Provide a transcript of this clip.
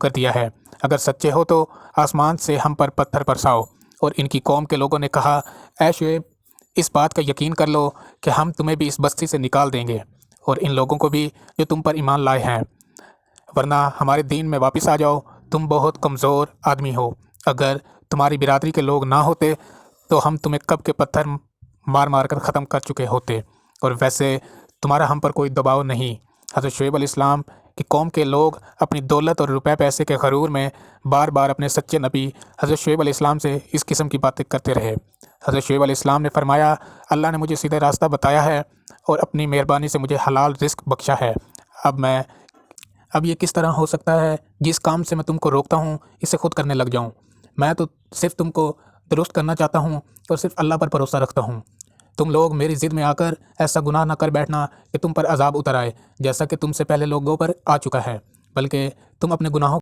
कर दिया है। अगर सच्चे हो तो आसमान से हम पर पत्थर बरसाओ। और इनकी कौम के लोगों ने कहा, ऐ शुएब, इस बात का यकीन कर लो कि हम तुम्हें भी इस बस्ती से निकाल देंगे और इन लोगों को भी जो तुम पर ईमान लाए हैं, वरना हमारे दीन में वापस आ जाओ। तुम बहुत कमज़ोर आदमी हो। अगर तुम्हारी बिरादरी के लोग ना होते तो हम तुम्हें कब के पत्थर मार मार कर ख़त्म कर चुके होते, और वैसे तुम्हारा हम पर कोई दबाव नहीं। हज़रत शुएब अलैहिस्सलाम कि कौम के लोग अपनी दौलत और रुपए पैसे के गरूर में बार बार अपने सच्चे नबी हज़रत शुएब अलैहिस्सलाम से इस किस्म की बातें करते रहे। हज़रत शुएब अलैहिस्सलाम ने फरमाया, अल्लाह ने मुझे सीधा रास्ता बताया है और अपनी मेहरबानी से मुझे हलाल रिस्क बख्शा है। अब ये किस तरह हो सकता है जिस काम से मैं तुमको रोकता हूँ इसे खुद करने लग जाऊँ। मैं तो सिर्फ तुमको दुरुस्त करना चाहता हूँ और सिर्फ अल्लाह पर भरोसा रखता हूँ। तुम लोग मेरी ज़िद में आकर ऐसा गुनाह ना कर बैठना कि तुम पर अजाब उतर आए, जैसा कि तुमसे पहले लोगों पर आ चुका है, बल्कि तुम अपने गुनाहों